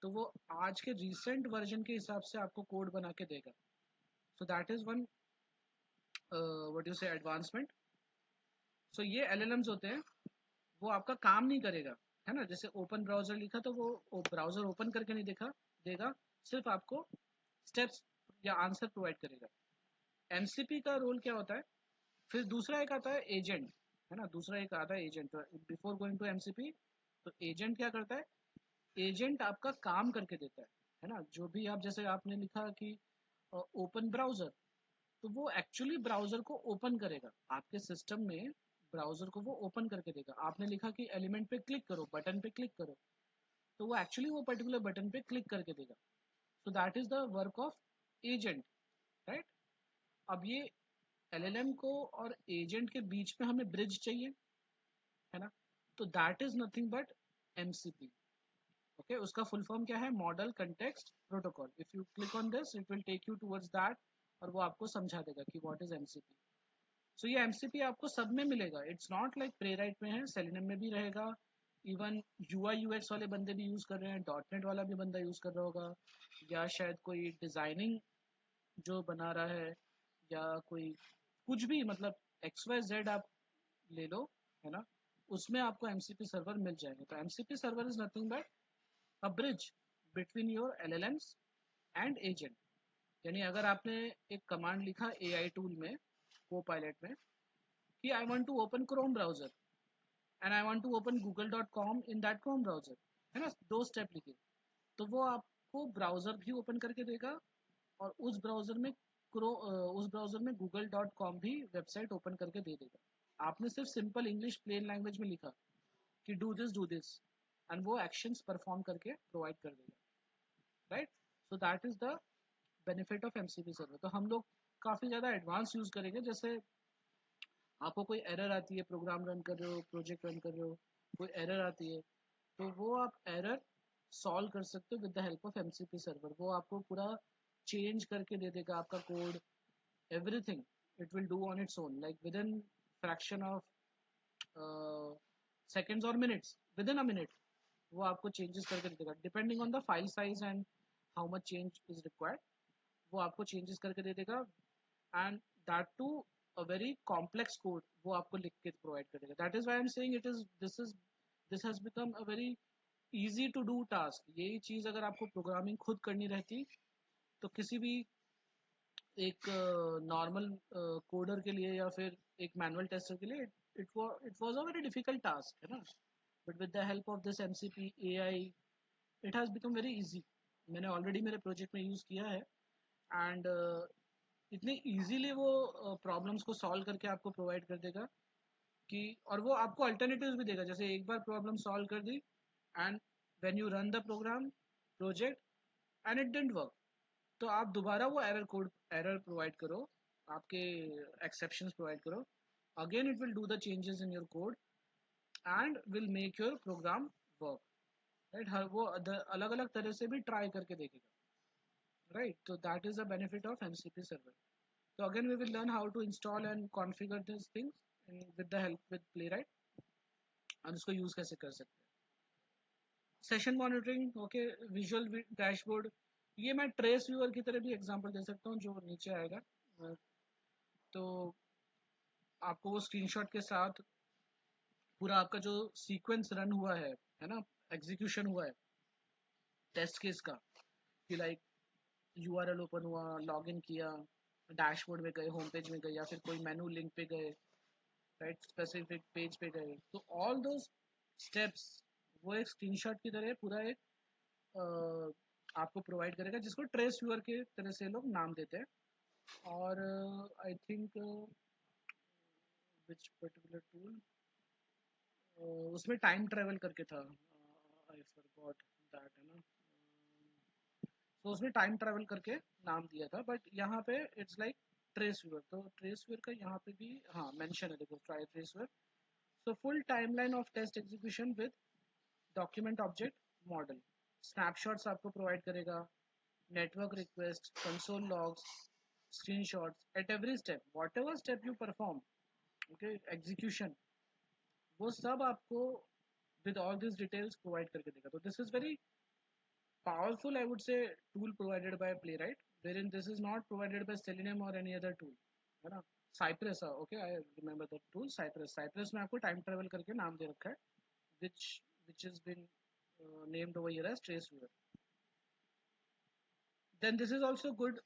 तो वो आज के रिसेंट वर्जन के हिसाब से आपको कोड बना के देगा. सो that is one what you से एडवांसमेंट. सो ये LLMs होते हैं, वो आपका काम नहीं करेगा, है ना. जैसे ओपन ब्राउजर लिखा तो वो ब्राउजर ओपन करके नहीं देगा, सिर्फ आपको स्टेप्स या आंसर प्रोवाइड करेगा. MCP का रोल क्या होता है, फिर दूसरा एक आता है एजेंट, है ना, दूसरा एक आता है agent. Before going to MCP, तो एजेंट क्या करता है, एजेंट आपका काम करके देता है ना. जो भी आप, जैसे आपने लिखा कि ओपन ब्राउजर, तो वो एक्चुअली ब्राउजर को ओपन करेगा आपके सिस्टम में, ब्राउजर को वो ओपन करके देगा. आपने लिखा कि एलिमेंट पे क्लिक करो, बटन पे क्लिक करो, तो वो एक्चुअली वो पर्टिकुलर बटन पे क्लिक करके देगा. सो that is the work of agent, right. अब ये LLM को और एजेंट के बीच में हमें ब्रिज चाहिए, है ना, तो that is nothing but MCP. Okay, उसका फुल फॉर्म क्या है, model context protocol. If you click on this it will take you towards that, और वो आपको समझा देगा कि व्हाट इज MCP. सो ये MCP आपको सब में मिलेगा. इट्स नॉट लाइक प्लेराइट में है, सेलेनियम में भी रहेगा. इवन UI UX वाले बंदे भी यूज कर रहे हैं, .NET वाला भी बंदा यूज कर रहा होगा, या शायद कोई डिजाइनिंग जो बना रहा है, या कोई कुछ भी, मतलब XYZ आप ले लो, है ना, उसमें आपको MCP सर्वर मिल जाएगा। तो MCP server is nothing but a bridge between your LLMs and agent. यानी अगर आपने एक कमांड लिखा AI टूल में, को पायलट में, कि I want to open Chrome browser and I want to open google.com in that Chrome browser, है ना, 2 स्टेप लिखे, तो वो आपको ब्राउजर भी ओपन करके देगा, और उस ब्राउजर में google.com भी वेबसाइट ओपन करके दे देगा। आपने सिर्फ सिंपल इंग्लिश प्लेन लैंग्वेज में लिखा कि डू दिस एंड वो एक्शंस परफॉर्म करके प्रोवाइड कर देगा, right. So that is the benefit of MCP server. तो हम लोग काफ़ी ज़्यादा एडवांस यूज़ करेंगे। जैसे आपको कोई एरर आती है, प्रोग्राम रन कर रहे हो, प्रोजेक्ट रन कर रहे हो, कोई एरर आती है, तो वो आप एरर सॉल्व कर सकते हो with the help of MCP server. वो आपको पूरा चेंज करके दे देगा आपका code, everything it will do on its own, like with in fraction of seconds और minutes, with in a minute वो आपको चेंजेस करके दे देगा, depending on the file size and how much change is required. वो आपको changes करके दे देगा, and that too a very complex code वो आपको लिख के प्रोवाइड कर देगा। That is why I am saying this has become a very easy to do task. यही चीज़ अगर आपको प्रोग्रामिंग खुद करनी रहती, तो किसी भी एक नॉर्मल कोडर के लिए या फिर एक मैनुअल टेस्टर के लिए it was a very difficult task, है ना। But with the help of this MCP AI it has become very easy. मैंने ऑलरेडी मेरे प्रोजेक्ट में यूज़ किया है, एंड इतने इजीली वो प्रॉब्लम्स को सॉल्व करके आपको प्रोवाइड कर देगा कि, और वो आपको अल्टरनेटिव्स भी देगा। जैसे एक बार प्रॉब्लम सॉल्व कर दी, and when you run the program project and it didn't work, तो आप दोबारा वो एरर प्रोवाइड करो, आपके एक्सेप्शंस प्रोवाइड करो, again it will do the changes in your code and will make your program work, right. हर वो अलग अलग तरह से भी ट्राई करके देखेगा, राइट। तो that is the benefit of MCP server. So again, we will learn how to install and configure these things with the help with Playwright, और इसको यूज कैसे कर सकते हैं। Session monitoring, okay, visual dashboard, ये मैं trace viewer की तरह भी एग्जांपल दे सकता हूँ जो नीचे आएगा। तो आपको वो स्क्रीनशॉट के साथ पूरा आपका जो सीक्वेंस रन हुआ है ना, एग्जीक्यूशन हुआ है टेस्ट केस का, कि लाइक URL ओपन हुआ, लॉगिन किया, डैशबोर्ड में गए, होम पेज में गए, या फिर कोई मेनू लिंक पे गए, राइट, स्पेसिफिक पेज पे गए, तो ऑल दो स्टेप्स वो एक स्क्रीनशॉट की तरह पूरा एक आपको प्रोवाइड करेगा, जिसको ट्रेस व्यूअर के तरह से लोग नाम देते हैं। और I think which particular tool, उसमें टाइम ट्रेवल करके था, आई फॉरगॉट दैट, है ना। तो उसमें टाइम ट्रेवल करके नाम दिया था, बट यहाँ पे इट्स लाइक ट्रेस व्यूअर। तो ट्रेस व्यूअर का यहाँ पे भी हाँ मेंशन है, देखो, try trace viewer. So full timeline of test execution with document object model. Snapshots आपको provide करेगा, network request, console logs, screenshots at every step, whatever step you perform, okay, execution, वो सब आपको with all these details provide करके देगा। तो this is very powerful, I would say, tool provided by Playwright, wherein this is not provided by Selenium or any other tool, है ना। Cypress, okay, I remember that tool, Cypress में आपको time travel करके नाम दे रखा है, which has been named over here as trace viewer. Then this is also good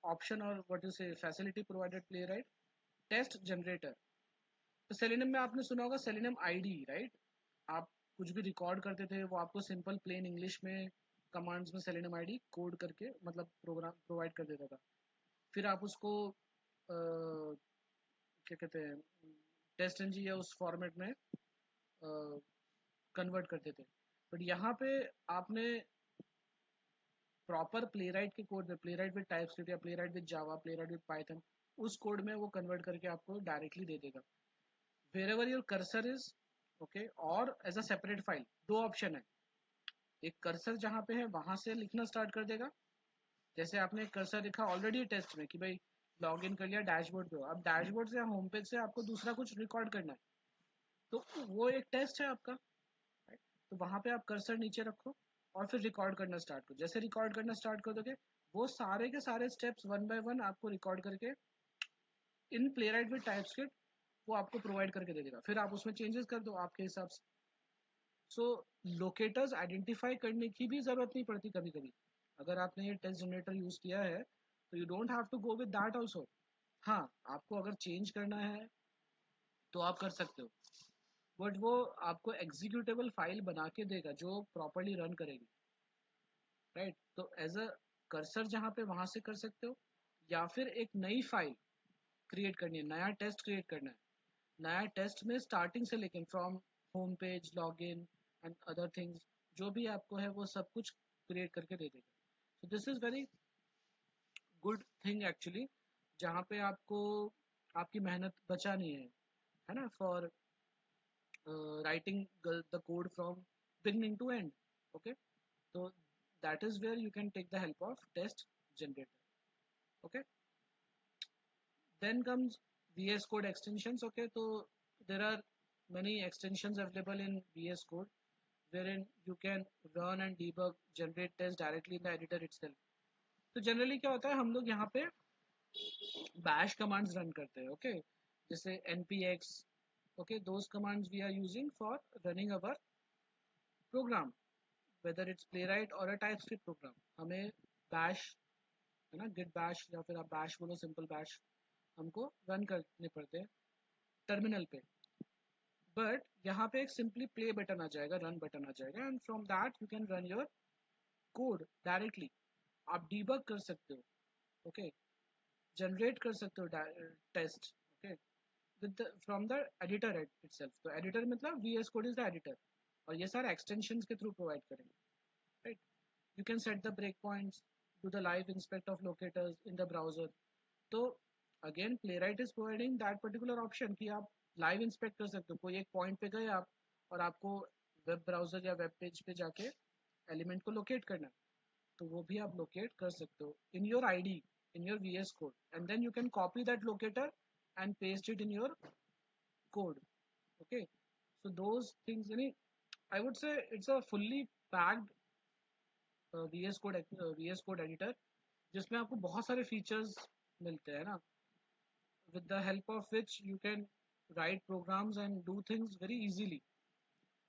option, or what you say, facility provided Playwright, test generator. तो selenium में आपने सुना होगा सेलेनियम ID, राइट। आप कुछ भी रिकॉर्ड करते थे, वो आपको सिंपल प्लेन इंग्लिश में कमांड्स में सेलेनियम ID कोड करके, मतलब प्रोग्राम प्रोवाइड कर देता था। फिर आप उसको क्या कहते हैं, टेस्ट एनजी या उस फॉर्मेट में कन्वर्ट करते थे। बट यहाँ पे आपने प्रॉपर प्लेराइट के कोड में, प्लेराइट विद टाइपस्क्रिप्ट या playwright with Java, playwright with Python, उस कोड में वो कन्वर्ट करके आपको डायरेक्टली दे देगा wherever your cursor is, okay, और एज अ सेपरेट फाइल। दो ऑप्शन है, एक कर्सर जहाँ पे है वहां से लिखना स्टार्ट कर देगा, जैसे आपने कर्सर लिखा ऑलरेडी टेस्ट में कि भाई लॉग इन कर लिया डैशबोर्ड पे, अब डैशबोर्ड से या होम पेज से आपको दूसरा कुछ रिकॉर्ड करना है, तो वो एक टेस्ट है आपका, right? तो वहां पे आप कर्सर नीचे रखो, और फिर रिकॉर्ड करना स्टार्ट करो। जैसे रिकॉर्ड करना स्टार्ट कर दोगे वो सारे के सारे स्टेप्स वन बाय वन आपको रिकॉर्ड करके इन प्लेराइट विद टाइपस्क्रिप्ट वो आपको प्रोवाइड करके दे देगा, फिर आप उसमें चेंजेस कर दो आपके हिसाब से। सो लोकेटर्स आइडेंटिफाई करने की भी ज़रूरत नहीं पड़ती कभी कभी। अगर आपने ये टेस्ट जनरेटर यूज़ किया है तो you don't have to go with that also. हाँ, आपको अगर चेंज करना है तो आप कर सकते हो, बट वो आपको एग्जीक्यूटेबल फाइल बना के देगा जो प्रॉपरली रन करेगी, राइट। तो एज अ कर्सर जहाँ पे वहाँ से कर सकते हो, या फिर एक नई फाइल क्रिएट करनी है, नया टेस्ट क्रिएट करना है। नया टेस्ट में स्टार्टिंग से लेकिन from home page, log in and other things जो भी आपको है वो सब कुछ क्रिएट करके दे देगा। So this is very good thing actually, जहाँ पे आपको आपकी मेहनत बचानी है ना, for writing the code from beginning to end. Okay, तो that is where you can take the help of test generator. Okay, then comes VS Code extensions. Okay, so there are many extensions available in VS Code wherein you can run and debug generate test directly in the editor itself. तो generally क्या होता है, हम लोग यहाँ पे bash commands run करते हैं, okay, जैसे npx, okay, those commands we are using for running our program, whether it's playwright or a TypeScript program. हमें bash है ना, गिट बैश या फिर आप बैश बोलो, सिंपल बैश हमको रन करने पड़ते हैं टर्मिनल पे। बट यहाँ पे एक सिंपली प्ले बटन आ जाएगा, रन बटन आ जाएगा, and from that you can run your code directly. आप डीबग कर सकते हो, ओके, जनरेट कर सकते हो test, okay, with from the editor itself. तो एडिटर मतलब VS code is the editor, और ये सारे एक्सटेंशंस के थ्रू प्रोवाइड करेंगे, right. You can set the breakpoints, do the live inspect of locators in the browser. तो again playwright is providing that particular option कि आप live inspect कर सकते हो। कोई एक point पे गए आप और आपको वेब ब्राउजर या वेब पेज पे जाके एलिमेंट को लोकेट करना है, तो वो भी आप लोकेट कर सकते हो in your ID, in your VS code, and then you can copy that locator and paste it in your code. Okay, so those things, I would say it's a fully packed VS code editor, जिसमें आपको बहुत सारे features मिलते हैं ना, with the help of which you can write programs and do things very easily.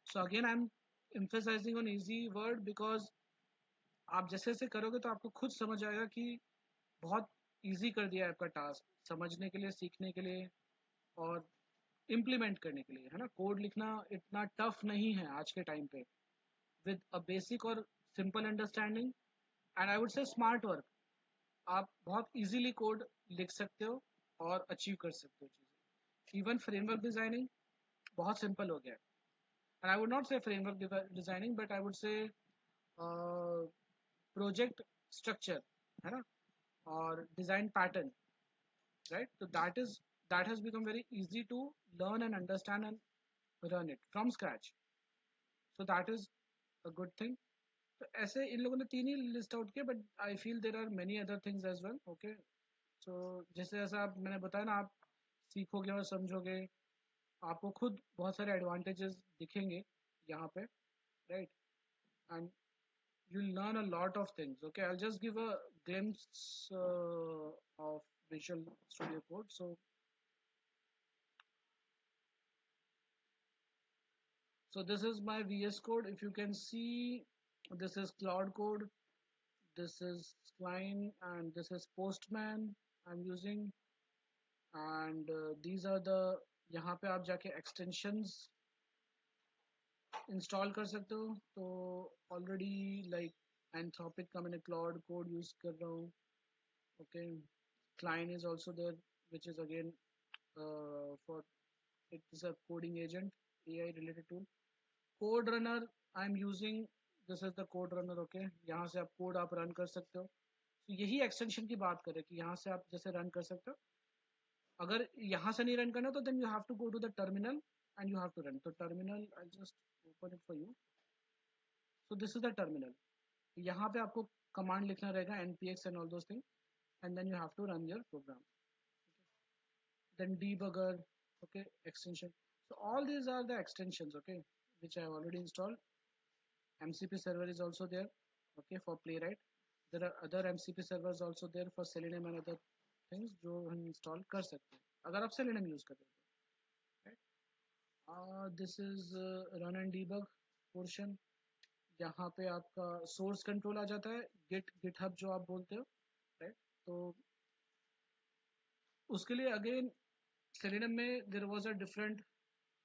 So again I'm emphasizing on easy word because आप जैसे जैसे करोगे तो आपको खुद समझ आएगा कि बहुत इजी कर दिया है आपका टास्क, समझने के लिए, सीखने के लिए और इम्प्लीमेंट करने के लिए, है ना। कोड लिखना इतना टफ नहीं है आज के टाइम पे, विद अ बेसिक और simple understanding and I would से स्मार्ट वर्क, आप बहुत इजीली कोड लिख सकते हो और अचीव कर सकते हो चीज़ें। इवन फ्रेमवर्क डिजाइनिंग बहुत सिंपल हो गया है, and I would not say framework designing, but I would say project structure, है ना, और डिजाइन पैटर्न, राइट। तो that has become very easy to learn and understand and run it from scratch. So that is a good thing. तो ऐसे इन लोगों ने तीन ही लिस्ट आउट किए, but I feel there are many other things as well. Okay, so जैसे जैसा आप मैंने बताया ना, आप सीखोगे और समझोगे, आपको खुद बहुत सारे एडवांटेजेस दिखेंगे यहाँ पे, right, and you'll learn a lot of things. Okay, I'll just give a glimpse of Visual Studio Code. So this is my VS Code. If you can see, this is Cloud Code, this is Klein, and this is Postman I'm using, and these are the, यहाँ पे आप जाके extensions install कर सकते हो। तो already like Anthropic का मैंने क्लाउड कोड यूज कर रहा हूँ, okay. Cline is also there which is again for, it is a coding agent, AI related tool. Code runner I am using, this is the code runner, okay. यहाँ से आप code आप run कर सकते हो। तो यही एक्सटेंशन की बात करें कि यहाँ से आप जैसे रन कर सकते हो। अगर यहाँ से नहीं रन करना तो then you have to go to the terminal and you have to run. तो terminal, I just open it for you. So this is the terminal. यहाँ पे आपको कमांड लिखना रहेगा npx and all those things, and then you have to run your program. Then debugger, okay, extension. So all these are the extensions, okay, which I have already installed, MCP server is also there, okay, for Playwright. There are other MCP servers also there for Selenium and other things जो हम install कर सकते हैं अगर आप Selenium use कर रहे हो, right? This is run and debug portion. यहाँ पे आपका source control आ जाता है, GitHub जो आप बोलते हो, right? तो उसके लिए again Selenium में there was a different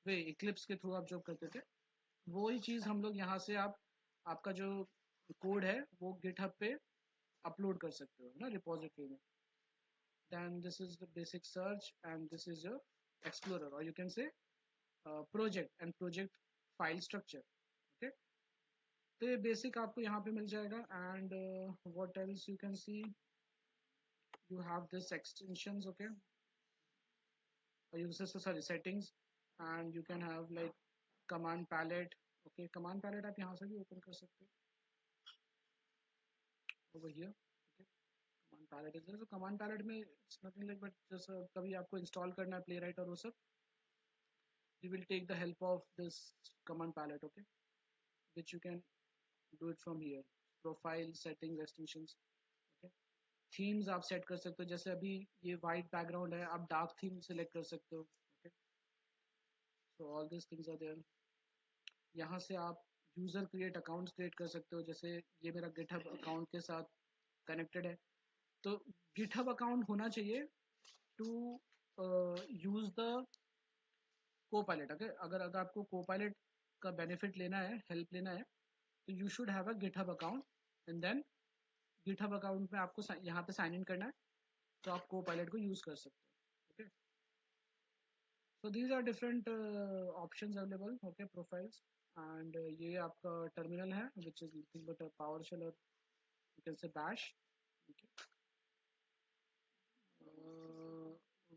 way, Eclipse के थ्रू आप जॉब करते थे, वही चीज़ हम लोग यहाँ से आपका जो कोड है वो गिटहब पे अपलोड कर सकते हो ना रिपोजिटरी में. Then this is the basic search and this is your explorer or you can say project and project file structure. Okay, तो ये बेसिक आपको यहाँ पे मिल जाएगा. And what else you can see, you have this extensions, okay, or you say sorry settings, and you can have like command palette. Okay, command palette आप यहाँ से भी open कर सकते हो over here. Okay, command palette is there. So command palette में it's nothing like but just कभी आपको install करना है Playwright और वो सब, you will take the help of this command palette, okay, which you can do it from here. Profile, settings, extensions, okay. Themes आप set कर सकते हो, जैसे अभी ये white background है, आप dark theme select कर सकते हो, okay. So all these things are there. यहाँ से आप यूज़र क्रिएट अकाउंट्स क्रिएट कर सकते हो, जैसे ये मेरा गिटहब अकाउंट के साथ कनेक्टेड है, तो गिटहब अकाउंट होना चाहिए टू यूज़ द कोपायलट. अगर आपको कोपायलट का बेनिफिट लेना है, हेल्प लेना है, तो you should have a GitHub account and then GitHub account में आपको यहाँ पे साइन इन करना है, तो आप कोपायलट को यूज़ कर सकते हो. Okay, so these are different options available, okay, profiles. And ये आपका टर्मिनल है which is nothing but a power shell और you can say bash. Okay,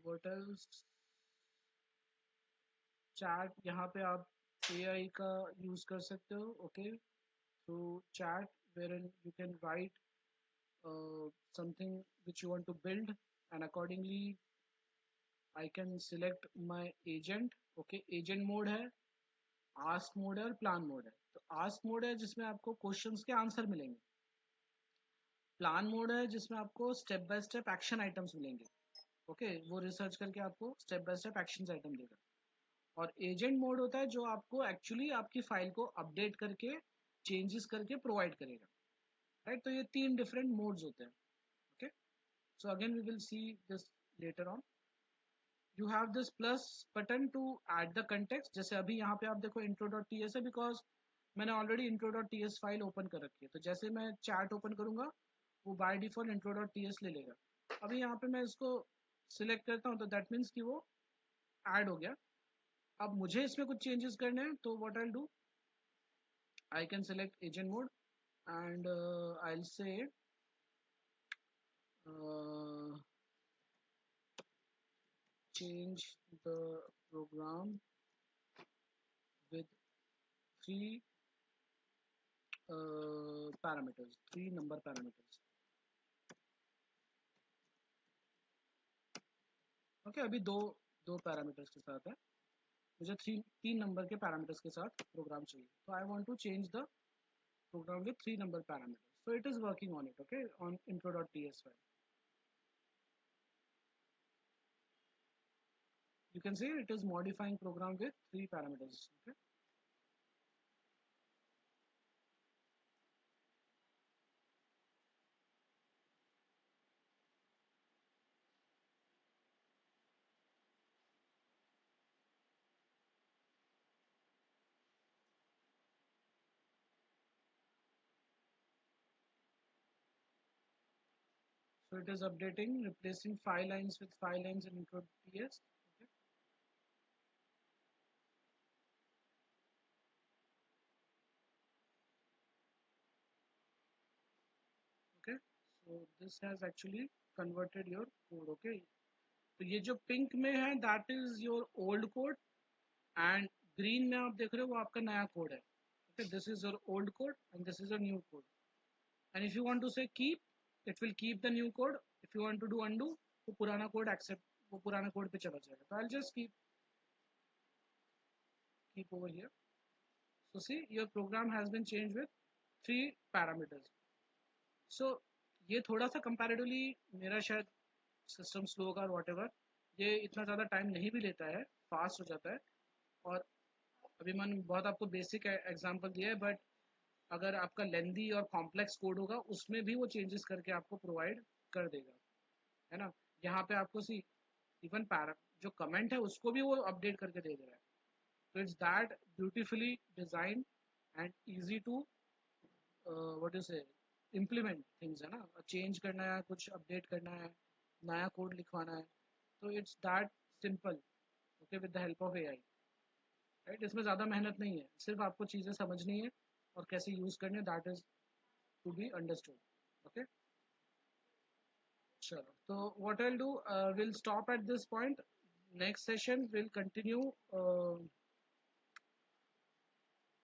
what else, chat, यहाँ पे आप AI का यूज़ कर सकते हो, okay, through chat wherein you can write something which you want to build and accordingly I can select my agent. okay, agent mode है, ask mode है और plan mode है. तो ask mode है जिसमें आपको questions के आंसर मिलेंगे, plan mode है जिसमें आपको step by step action items मिलेंगे, ओके, वो रिसर्च करके आपको step by step actions item देगा. और एजेंट मोड होता है जो आपको एक्चुअली आपकी फाइल को अपडेट करके चेंजेस करके प्रोवाइड करेगा, राइट. तो ये 3 डिफरेंट मोड्स होते हैं, okay. So again we will see this later on. You have this plus button to add the context. जैसे अभी यहाँ पे आप देखो intro.ts है बिकॉज मैंने ऑलरेडी intro.ts फाइल ओपन कर रखी है, तो जैसे मैं चैट ओपन करूंगा वो बाय डिफॉल्ट intro.ts ले लेगा. अभी यहाँ पे मैं इसको सिलेक्ट करता हूँ तो दैट मीन्स कि वो ऐड हो गया. अब मुझे इसमें कुछ चेंजेस करने हैं, तो what I will do, I can select agent mode and I will say change the program with 3 parameters, 3 number parameters. Okay, अभी दो पैरामीटर्स के साथ है, मुझे 3 नंबर के पैरामीटर्स के साथ प्रोग्राम चाहिए, तो I want to change the program with 3 number parameters. So it is working on it, okay, on intro.ts file. You can see it is modifying program with 3 parameters, okay. So it is updating, replacing 5 lines with 5 lines in intro.ts. Okay. Okay. So this has actually converted your code. Okay. तो ये जो pink में है that is your old code and green में आप देख रहे हो वो आपका नया कोड है. Okay. This is your old code and this is your new code. And if you want to say keep, it will keep the new code. If you want to do undo, वो पुराना code accept, वो पुराना code पे चला जाएगा. तो I'll just keep over here. So see, your program has been changed with 3 parameters. So ये थोड़ा सा कंपैरेटिवली मेरा शायद सिस्टम स्लो होगा और whatever, ये इतना ज़्यादा टाइम नहीं भी लेता है, फास्ट हो जाता है. और अभी मैंने बहुत आपको बेसिक एग्जांपल दिया है, बट अगर आपका लेंदी और कॉम्प्लेक्स कोड होगा उसमें भी वो चेंजेस करके आपको प्रोवाइड कर देगा, है ना. यहाँ पे आपको सी इवन पैरा जो कमेंट है उसको भी वो अपडेट करके दे रहा है. तो it's that beautifully design and easy to what you say implement things, है ना. चेंज करना है, कुछ अपडेट करना है, नया कोड लिखवाना है, तो it's that simple. Okay, with the help of AI, right. इसमें ज़्यादा मेहनत नहीं है, सिर्फ आपको चीज़ें समझनी है और कैसे यूज़ करनी है, that is to be understood. Okay, चलो. तो what I will do, will stop at this point. Next session will continue